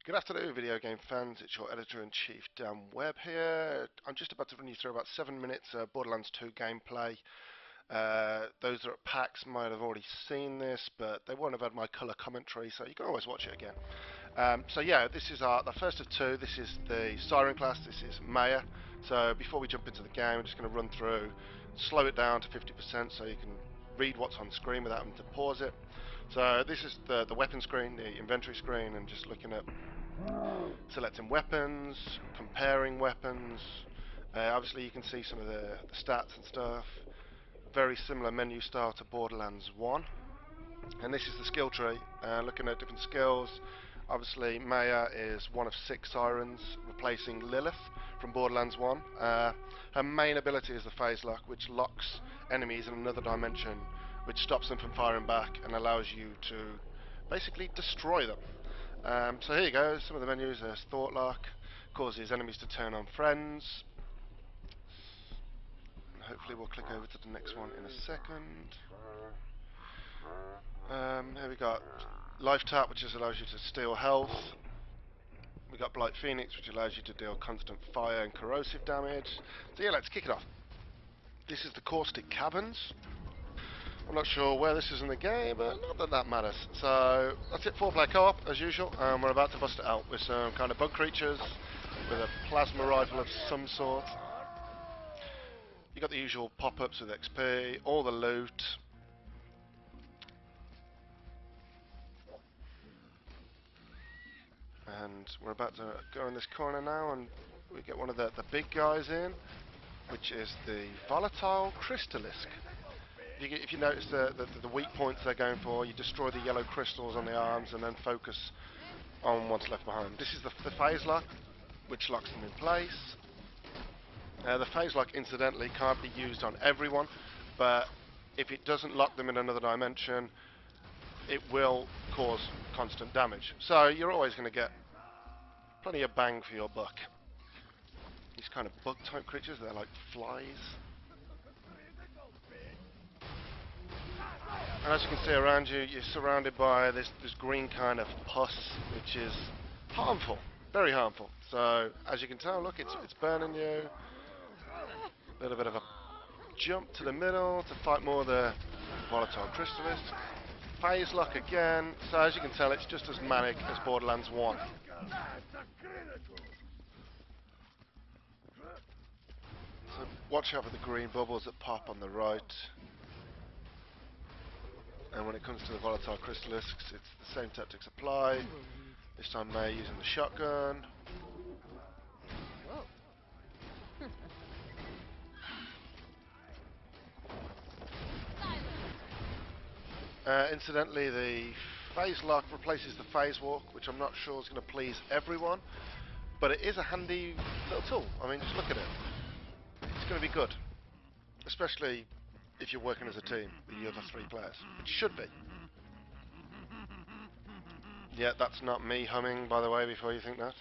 Good afternoon, video game fans. It's your editor-in-chief, Dan Webb here. I'm just about to run you through about 7 minutes of Borderlands 2 gameplay. Those that are at PAX might have already seen this, but they won't have had my colour commentary, so you can always watch it again. So yeah, this is the first of two. This is the Siren class. This is Maya. So before we jump into the game, I'm just going to run through, slow it down to 50% so you can read what's on screen without having to pause it. So this is the weapon screen, the inventory screen, and just looking at selecting weapons, comparing weapons. Obviously you can see some of the stats and stuff. Very similar menu style to Borderlands 1. And this is the skill tree, looking at different skills. Obviously Maya is one of 6 sirens, replacing Lilith from Borderlands 1. Her main ability is the phase lock, which locks enemies in another dimension, which stops them from firing back and allows you to basically destroy them. So here you go, some of the menus. There's Thought Lock, causes enemies to turn on friends. And hopefully we'll click over to the next one in a second. Here we got Life Tap, which just allows you to steal health. We got Blight Phoenix, which allows you to deal constant fire and corrosive damage. So yeah, let's kick it off. This is the Caustic Caverns. I'm not sure where this is in the game, but not that that matters. So that's it, 4-player co-op as usual. We're about to bust it out with some kind of bug creatures, with a plasma rifle of some sort. You got the usual pop-ups with XP, all the loot. And we're about to go in this corner now, and we get one of the big guys in, which is the volatile Crystallisk. If you notice the weak points they're going for, you destroy the yellow crystals on the arms and then focus on what's left behind. This is the phase lock, which locks them in place. The phase lock, incidentally, can't be used on everyone, but if it doesn't lock them in another dimension, it will cause constant damage. So you're always going to get plenty of bang for your buck. These kind of bug-type creatures, they're like flies. And as you can see around you, you're surrounded by this green kind of pus, which is harmful, very harmful. So as you can tell, look, it's burning you. A little bit of a jump to the middle to fight more of the volatile Crystallisk. Phase lock again. So as you can tell, it's just as manic as Borderlands 1. So watch out for the green bubbles that pop on the right. And when it comes to the volatile Crystallisks, it's the same tactics apply. This time May using the shotgun. Incidentally, the phase lock replaces the phase walk, which I'm not sure is going to please everyone, but it is a handy little tool. I mean, just look at it. It's going to be good, especially if you're working as a team with the other 3 players. It should be. Yeah, that's not me humming, by the way, before you think that.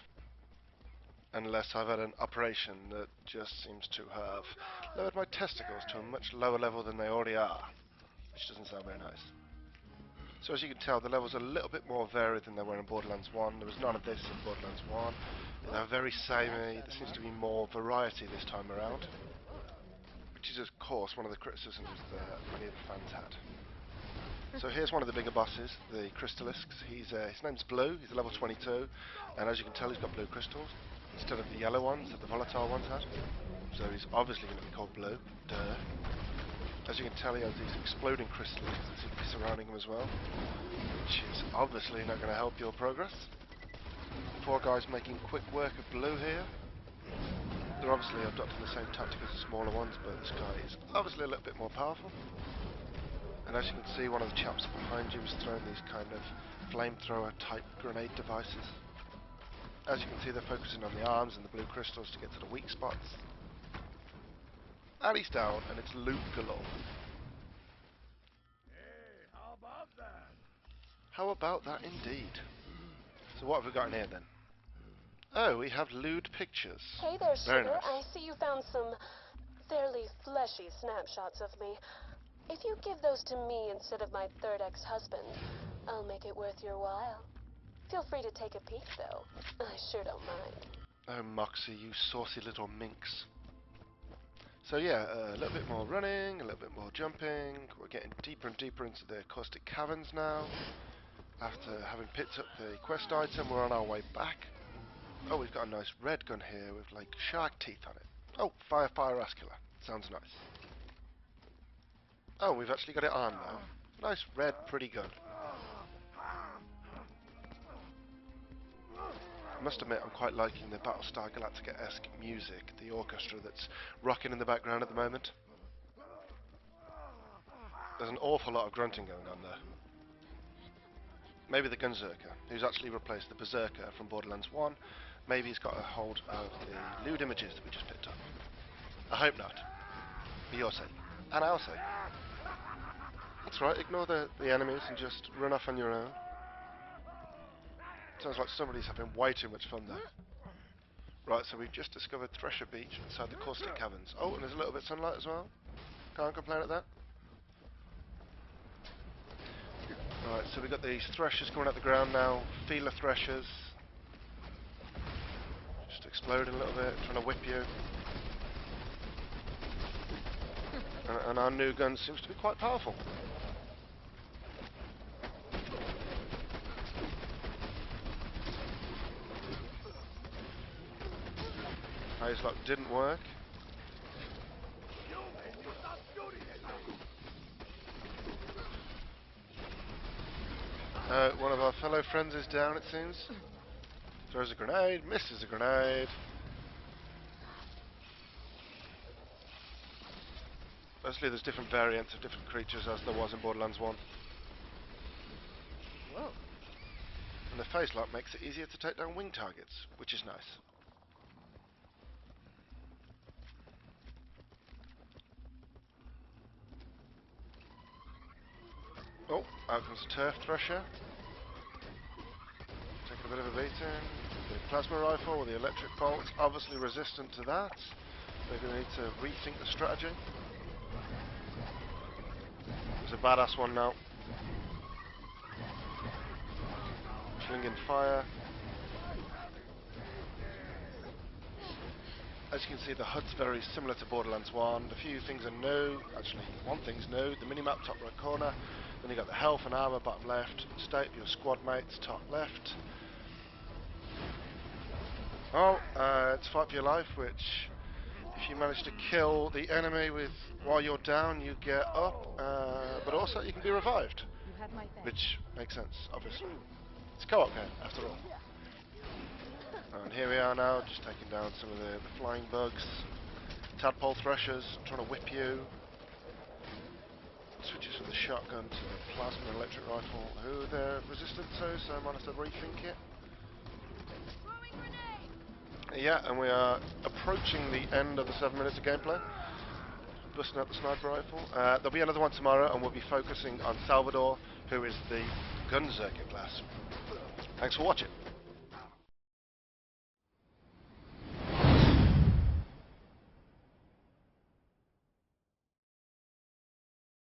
Unless I've had an operation that just seems to have lowered my testicles to a much lower level than they already are, which doesn't sound very nice. So as you can tell, the levels are a little bit more varied than they were in Borderlands 1. There was none of this in Borderlands 1. They're very samey. There seems to be more variety this time around, which is, of course, one of the criticisms that many of the fans had. So here's one of the bigger bosses, the Crystallisks. His name's Blue. He's a level 22, and as you can tell, he's got blue crystals instead of the yellow ones that the volatile ones had. So he's obviously going to be called Blue. Duh. As you can tell, he has these exploding crystals that seem to be surrounding him as well, which is obviously not going to help your progress. Poor guy's making quick work of Blue here. They're obviously adopting the same tactic as the smaller ones, but this guy is obviously a little bit more powerful. And as you can see, one of the chaps behind you is throwing these kind of flamethrower type grenade devices. As you can see, they're focusing on the arms and the blue crystals to get to the weak spots. And he's down, and it's loot galore. Hey, how about that? How about that indeed? So what have we got in here then? Oh, we have lewd pictures. Hey there, Very sugar. nice. I see you found some fairly fleshy snapshots of me. If you give those to me instead of my 3rd ex-husband, I'll make it worth your while. Feel free to take a peek, though. I sure don't mind. Oh, Moxie, you saucy little minx. So yeah, a little bit more running, a little bit more jumping. We're getting deeper and deeper into the caustic caverns now. After having picked up the quest item, we're on our way back. Oh, we've got a nice red gun here with like shark teeth on it. Oh, fire pyrascula. Sounds nice. Oh, we've actually got it armed though. Nice red, pretty gun. I must admit, I'm quite liking the Battlestar Galactica-esque music, the orchestra that's rocking in the background at the moment. There's an awful lot of grunting going on there. Maybe the Gunzerker, who's actually replaced the Berserker from Borderlands 1, maybe he's got a hold of the lewd images that we just picked up. I hope not. For your sake. And our sake. That's right, ignore the enemies and just run off on your own. Sounds like somebody's having way too much fun there. Right, so we've just discovered Thresher Beach inside the Caustic Caverns. Oh, and there's a little bit of sunlight as well. Can't complain at that. Right, so we've got these threshers coming out the ground now. Feeler threshers. Just exploding a little bit, trying to whip you. And our new gun seems to be quite powerful. Haze Lock didn't work. One of our fellow friends is down, it seems. Throws a grenade, misses a grenade. Obviously there's different variants of different creatures as there was in Borderlands 1. Whoa. And the phase lock makes it easier to take down wing targets, which is nice. Oh, out comes a turf thresher. Taking a bit of a beating. The plasma rifle with the electric bolts, obviously resistant to that. They're going to need to rethink the strategy. There's a badass one now. Flinging fire. As you can see, the HUD's very similar to Borderlands 1. A few things are new. Actually, one thing's new. The minimap top right corner. Then you got the health and armor bottom left. State of your squad mates top left. Oh, it's fight for your life, which if you manage to kill the enemy with while you're down, you get up. But also you can be revived, You have my thanks. which makes sense, obviously. It's a co-op game, after all. And here we are now, just taking down some of the flying bugs. Tadpole threshers, trying to whip you. Switches from the shotgun to the plasma electric rifle, who they're resistant to, so I might have to rethink it. Yeah, and we are approaching the end of the 7 minutes of gameplay. Busting out the sniper rifle. There'll be another one tomorrow, and we'll be focusing on Salvador, who is the Gunzerker class. Thanks for watching.